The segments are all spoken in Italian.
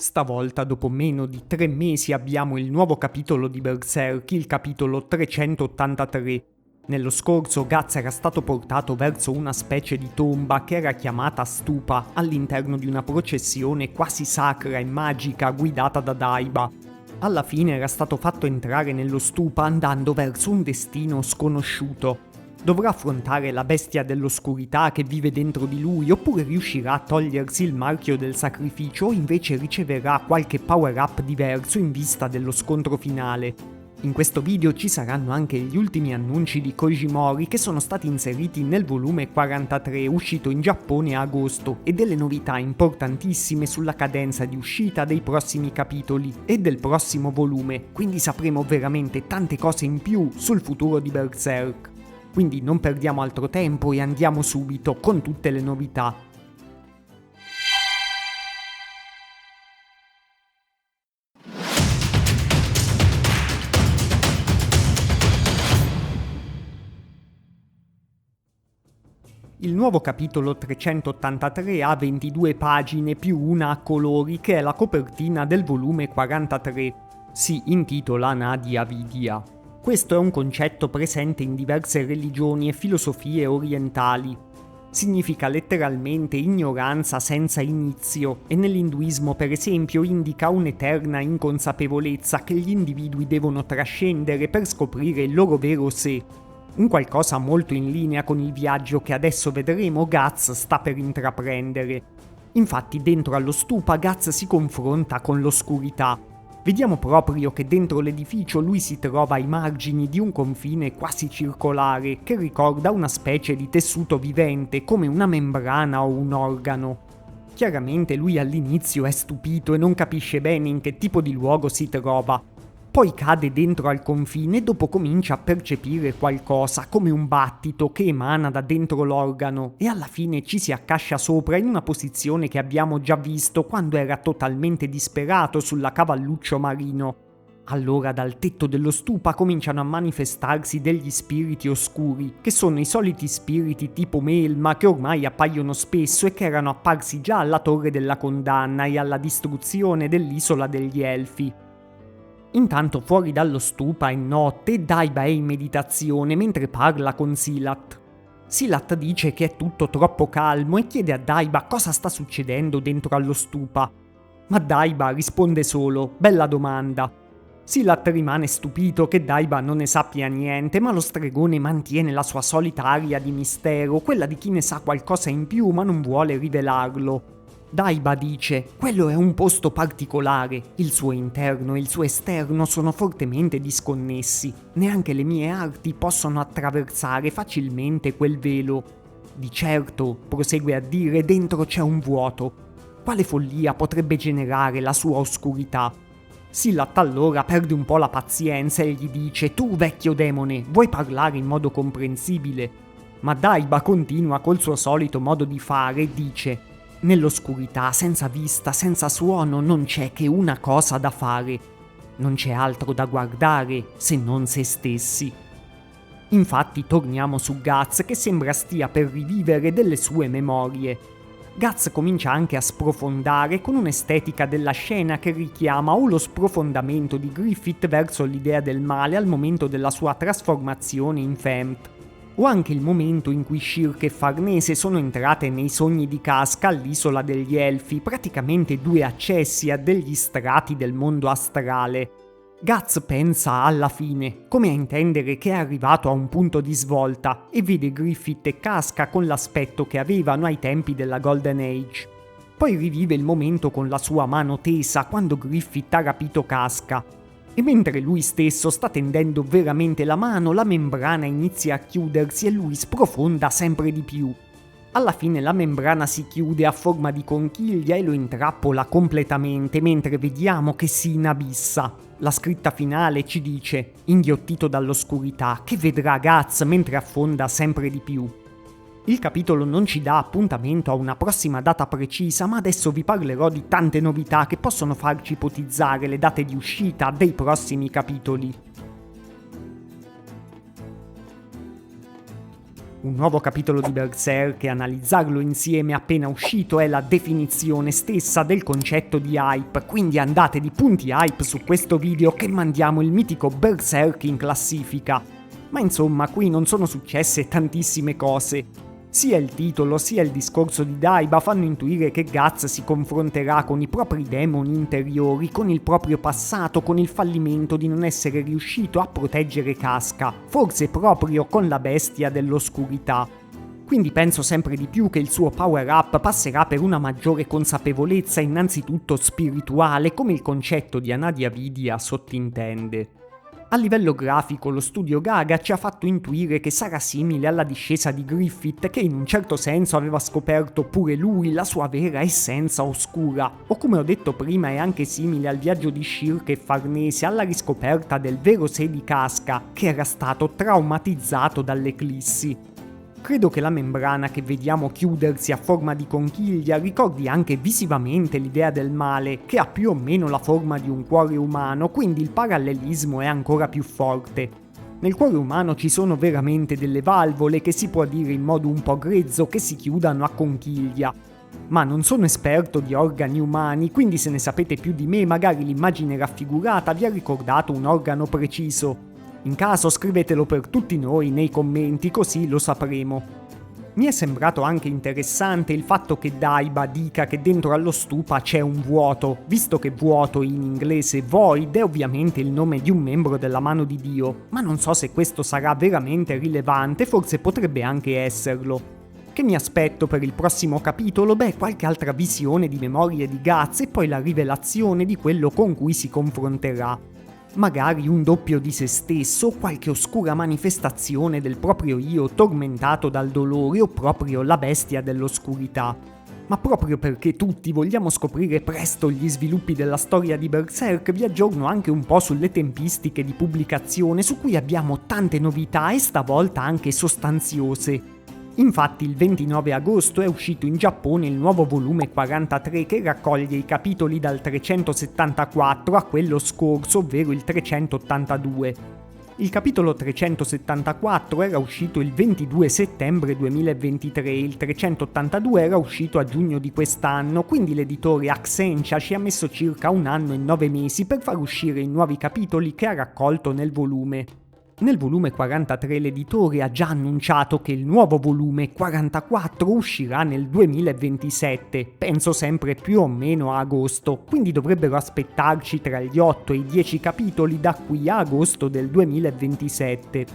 Stavolta, dopo meno di 3 mesi, abbiamo il nuovo capitolo di Berserk, il capitolo 383. Nello scorso Guts era stato portato verso una specie di tomba che era chiamata Stupa, all'interno di una processione quasi sacra e magica guidata da Daiba. Alla fine era stato fatto entrare nello Stupa andando verso un destino sconosciuto. Dovrà affrontare la bestia dell'oscurità che vive dentro di lui, oppure riuscirà a togliersi il marchio del sacrificio, o invece riceverà qualche power-up diverso in vista dello scontro finale. In questo video ci saranno anche gli ultimi annunci di Koji Mori che sono stati inseriti nel volume 43 uscito in Giappone a agosto e delle novità importantissime sulla cadenza di uscita dei prossimi capitoli e del prossimo volume, quindi sapremo veramente tante cose in più sul futuro di Berserk. Quindi non perdiamo altro tempo e andiamo subito con tutte le novità. Il nuovo capitolo 383 ha 22 pagine più una a colori che è la copertina del volume 43. Si intitola Nadia Vidya. Questo è un concetto presente in diverse religioni e filosofie orientali. Significa letteralmente ignoranza senza inizio e nell'induismo per esempio indica un'eterna inconsapevolezza che gli individui devono trascendere per scoprire il loro vero sé. Un qualcosa molto in linea con il viaggio che adesso vedremo Guts sta per intraprendere. Infatti dentro allo stupa Guts si confronta con l'oscurità. Vediamo proprio che dentro l'edificio lui si trova ai margini di un confine quasi circolare che ricorda una specie di tessuto vivente come una membrana o un organo. Chiaramente lui all'inizio è stupito e non capisce bene in che tipo di luogo si trova. Poi cade dentro al confine e dopo comincia a percepire qualcosa come un battito che emana da dentro l'organo e alla fine ci si accascia sopra in una posizione che abbiamo già visto quando era totalmente disperato sulla cavalluccio marino. Allora dal tetto dello stupa cominciano a manifestarsi degli spiriti oscuri, che sono i soliti spiriti tipo melma che ormai appaiono spesso e che erano apparsi già alla torre della condanna e alla distruzione dell'isola degli elfi. Intanto fuori dallo stupa è notte, Daiba è in meditazione mentre parla con Silat. Silat dice che è tutto troppo calmo e chiede a Daiba cosa sta succedendo dentro allo stupa. Ma Daiba risponde solo, bella domanda. Silat rimane stupito che Daiba non ne sappia niente, ma lo stregone mantiene la sua solita aria di mistero, quella di chi ne sa qualcosa in più ma non vuole rivelarlo. Daiba dice, quello è un posto particolare, il suo interno e il suo esterno sono fortemente disconnessi, neanche le mie arti possono attraversare facilmente quel velo. Di certo, prosegue a dire, dentro c'è un vuoto. Quale follia potrebbe generare la sua oscurità? Silat allora perde un po' la pazienza e gli dice, tu vecchio demone, vuoi parlare in modo comprensibile? Ma Daiba continua col suo solito modo di fare e dice, nell'oscurità, senza vista, senza suono, non c'è che una cosa da fare. Non c'è altro da guardare se non se stessi. Infatti torniamo su Guts che sembra stia per rivivere delle sue memorie. Guts comincia anche a sprofondare con un'estetica della scena che richiama o lo sprofondamento di Griffith verso l'idea del male al momento della sua trasformazione in Fempt, o anche il momento in cui Shirk e Farnese sono entrate nei sogni di Casca all'isola degli Elfi, praticamente due accessi a degli strati del mondo astrale. Guts pensa alla fine, come a intendere che è arrivato a un punto di svolta, e vede Griffith e Casca con l'aspetto che avevano ai tempi della Golden Age. Poi rivive il momento con la sua mano tesa quando Griffith ha rapito Casca. E mentre lui stesso sta tendendo veramente la mano, la membrana inizia a chiudersi e lui sprofonda sempre di più. Alla fine la membrana si chiude a forma di conchiglia e lo intrappola completamente mentre vediamo che si inabissa. La scritta finale ci dice, inghiottito dall'oscurità, che vedrà Guts mentre affonda sempre di più. Il capitolo non ci dà appuntamento a una prossima data precisa, ma adesso vi parlerò di tante novità che possono farci ipotizzare le date di uscita dei prossimi capitoli. Un nuovo capitolo di Berserk e analizzarlo insieme appena uscito è la definizione stessa del concetto di hype, quindi andate di punti hype su questo video che mandiamo il mitico Berserk in classifica. Ma insomma, qui non sono successe tantissime cose. Sia il titolo sia il discorso di Daiba fanno intuire che Guts si confronterà con i propri demoni interiori, con il proprio passato, con il fallimento di non essere riuscito a proteggere Casca, forse proprio con la bestia dell'oscurità. Quindi penso sempre di più che il suo power up passerà per una maggiore consapevolezza innanzitutto spirituale, come il concetto di Anadia Vidya sottintende. A livello grafico lo studio Gaga ci ha fatto intuire che sarà simile alla discesa di Griffith, che in un certo senso aveva scoperto pure lui la sua vera essenza oscura, o come ho detto prima è anche simile al viaggio di Shirk e Farnese alla riscoperta del vero sé di Casca, che era stato traumatizzato dall'eclissi. Credo che la membrana che vediamo chiudersi a forma di conchiglia ricordi anche visivamente l'idea del male, che ha più o meno la forma di un cuore umano, quindi il parallelismo è ancora più forte. Nel cuore umano ci sono veramente delle valvole che si può dire in modo un po' grezzo che si chiudano a conchiglia. Ma non sono esperto di organi umani, quindi se ne sapete più di me magari l'immagine raffigurata vi ha ricordato un organo preciso. In caso scrivetelo per tutti noi nei commenti, così lo sapremo. Mi è sembrato anche interessante il fatto che Daiba dica che dentro allo stupa c'è un vuoto, visto che vuoto in inglese void è ovviamente il nome di un membro della mano di Dio, ma non so se questo sarà veramente rilevante, forse potrebbe anche esserlo. Che mi aspetto per il prossimo capitolo? Beh, qualche altra visione di memorie di Guts e poi la rivelazione di quello con cui si confronterà. Magari un doppio di se stesso, qualche oscura manifestazione del proprio io tormentato dal dolore o proprio la bestia dell'oscurità. Ma proprio perché tutti vogliamo scoprire presto gli sviluppi della storia di Berserk, vi aggiorno anche un po' sulle tempistiche di pubblicazione su cui abbiamo tante novità e stavolta anche sostanziose. Infatti il 29 agosto è uscito in Giappone il nuovo volume 43 che raccoglie i capitoli dal 374 a quello scorso, ovvero il 382. Il capitolo 374 era uscito il 22 settembre 2023, il 382 era uscito a giugno di quest'anno, quindi l'editore Accenture ci ha messo circa 1 anno e 9 mesi per far uscire i nuovi capitoli che ha raccolto nel volume. Nel volume 43 l'editore ha già annunciato che il nuovo volume 44 uscirà nel 2027, penso sempre più o meno a agosto, quindi dovrebbero aspettarci tra gli 8 e i 10 capitoli da qui a agosto del 2027.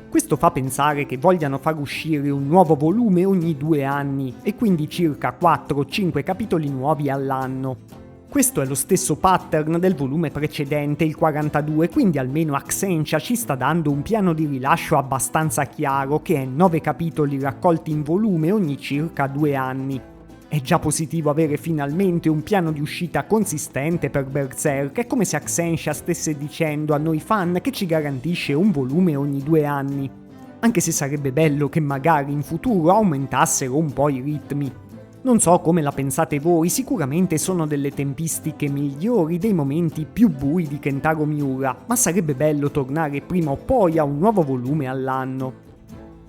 Questo fa pensare che vogliano far uscire un nuovo volume ogni 2 anni e quindi circa 4 o 5 capitoli nuovi all'anno. Questo è lo stesso pattern del volume precedente, il 42, quindi almeno Accenture ci sta dando un piano di rilascio abbastanza chiaro, che è 9 capitoli raccolti in volume ogni circa 2 anni. È già positivo avere finalmente un piano di uscita consistente per Berserk, è come se Accenture stesse dicendo a noi fan che ci garantisce un volume ogni 2 anni. Anche se sarebbe bello che magari in futuro aumentassero un po' i ritmi. Non so come la pensate voi, sicuramente sono delle tempistiche migliori dei momenti più bui di Kentaro Miura, ma sarebbe bello tornare prima o poi a un nuovo volume all'anno.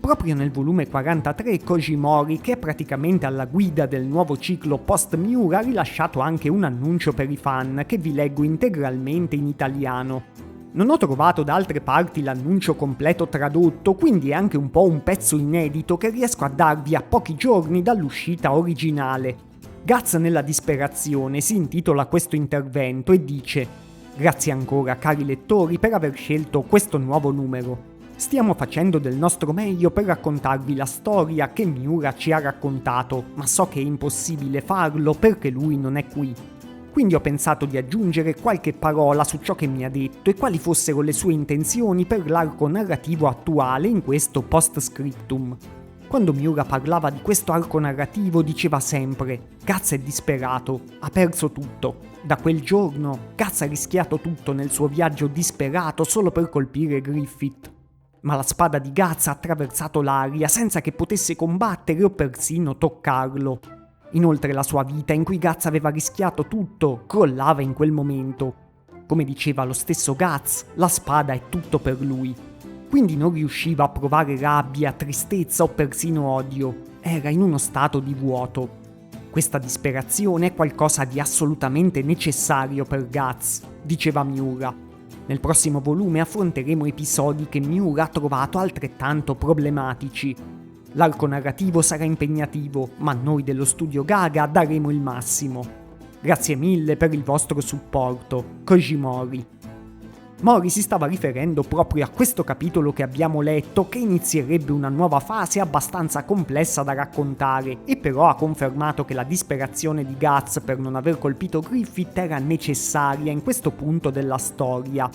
Proprio nel volume 43 Koji Mori, che è praticamente alla guida del nuovo ciclo post-Miura, ha rilasciato anche un annuncio per i fan che vi leggo integralmente in italiano. Non ho trovato da altre parti l'annuncio completo tradotto, quindi è anche un po' un pezzo inedito che riesco a darvi a pochi giorni dall'uscita originale. Guts nella disperazione si intitola questo intervento e dice: "Grazie ancora cari lettori per aver scelto questo nuovo numero. Stiamo facendo del nostro meglio per raccontarvi la storia che Miura ci ha raccontato, ma so che è impossibile farlo perché lui non è qui. Quindi ho pensato di aggiungere qualche parola su ciò che mi ha detto e quali fossero le sue intenzioni per l'arco narrativo attuale in questo post-scriptum. Quando Miura parlava di questo arco narrativo diceva sempre: Guts è disperato, ha perso tutto. Da quel giorno Guts ha rischiato tutto nel suo viaggio disperato solo per colpire Griffith. Ma la spada di Guts ha attraversato l'aria senza che potesse combattere o persino toccarlo. Inoltre la sua vita, in cui Guts aveva rischiato tutto, crollava in quel momento. Come diceva lo stesso Guts, la spada è tutto per lui. quindi non riusciva a provare rabbia, tristezza o persino odio. Era in uno stato di vuoto. Questa disperazione è qualcosa di assolutamente necessario per Guts, diceva Miura. Nel prossimo volume affronteremo episodi che Miura ha trovato altrettanto problematici. L'arco narrativo sarà impegnativo, ma noi dello studio Gaga daremo il massimo. Grazie mille per il vostro supporto, Koji Mori. Mori si stava riferendo proprio a questo capitolo che abbiamo letto, che inizierebbe una nuova fase abbastanza complessa da raccontare, e però ha confermato che la disperazione di Guts per non aver colpito Griffith era necessaria in questo punto della storia.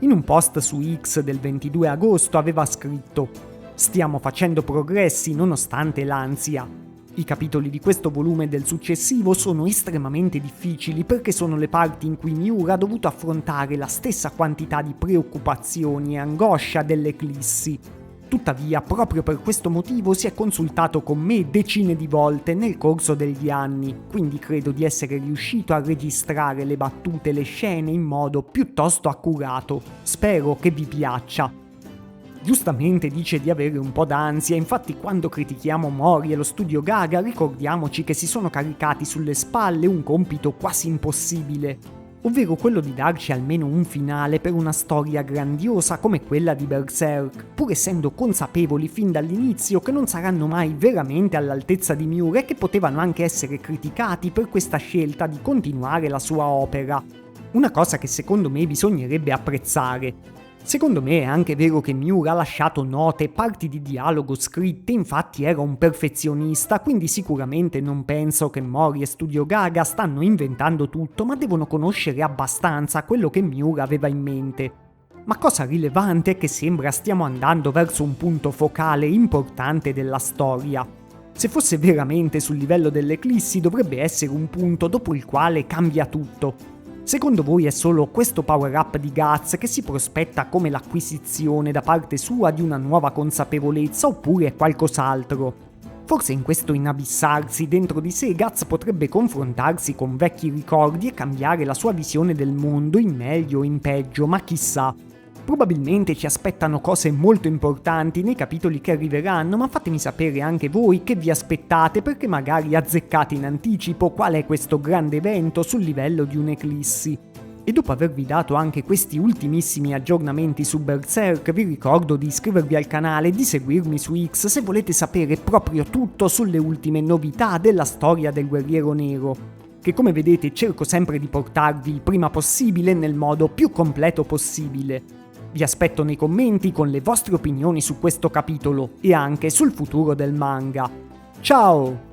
In un post su X del 22 agosto aveva scritto: "Stiamo facendo progressi nonostante l'ansia. I capitoli di questo volume e del successivo sono estremamente difficili perché sono le parti in cui Miura ha dovuto affrontare la stessa quantità di preoccupazioni e angoscia dell'Eclissi. Tuttavia, proprio per questo motivo si è consultato con me decine di volte nel corso degli anni, quindi credo di essere riuscito a registrare le battute e le scene in modo piuttosto accurato. Spero che vi piaccia." Giustamente dice di avere un po' d'ansia, infatti quando critichiamo Mori e lo studio Gaga ricordiamoci che si sono caricati sulle spalle un compito quasi impossibile, ovvero quello di darci almeno un finale per una storia grandiosa come quella di Berserk, pur essendo consapevoli fin dall'inizio che non saranno mai veramente all'altezza di Miura e che potevano anche essere criticati per questa scelta di continuare la sua opera. Una cosa che secondo me bisognerebbe apprezzare. Secondo me è anche vero che Miura ha lasciato note e parti di dialogo scritte, infatti era un perfezionista, quindi sicuramente non penso che Mori e Studio Gaga stanno inventando tutto, ma devono conoscere abbastanza quello che Miura aveva in mente. Ma cosa rilevante è che sembra stiamo andando verso un punto focale importante della storia. Se fosse veramente sul livello dell'Eclissi dovrebbe essere un punto dopo il quale cambia tutto. Secondo voi è solo questo power-up di Guts che si prospetta come l'acquisizione da parte sua di una nuova consapevolezza oppure è qualcos'altro? Forse in questo inabissarsi dentro di sé Guts potrebbe confrontarsi con vecchi ricordi e cambiare la sua visione del mondo in meglio o in peggio, ma chissà. Probabilmente ci aspettano cose molto importanti nei capitoli che arriveranno, ma fatemi sapere anche voi che vi aspettate perché magari azzeccate in anticipo qual è questo grande evento sul livello di un'Eclissi. E dopo avervi dato anche questi ultimissimi aggiornamenti su Berserk, vi ricordo di iscrivervi al canale e di seguirmi su X se volete sapere proprio tutto sulle ultime novità della storia del Guerriero Nero, che come vedete cerco sempre di portarvi il prima possibile nel modo più completo possibile. Vi aspetto nei commenti con le vostre opinioni su questo capitolo e anche sul futuro del manga. Ciao!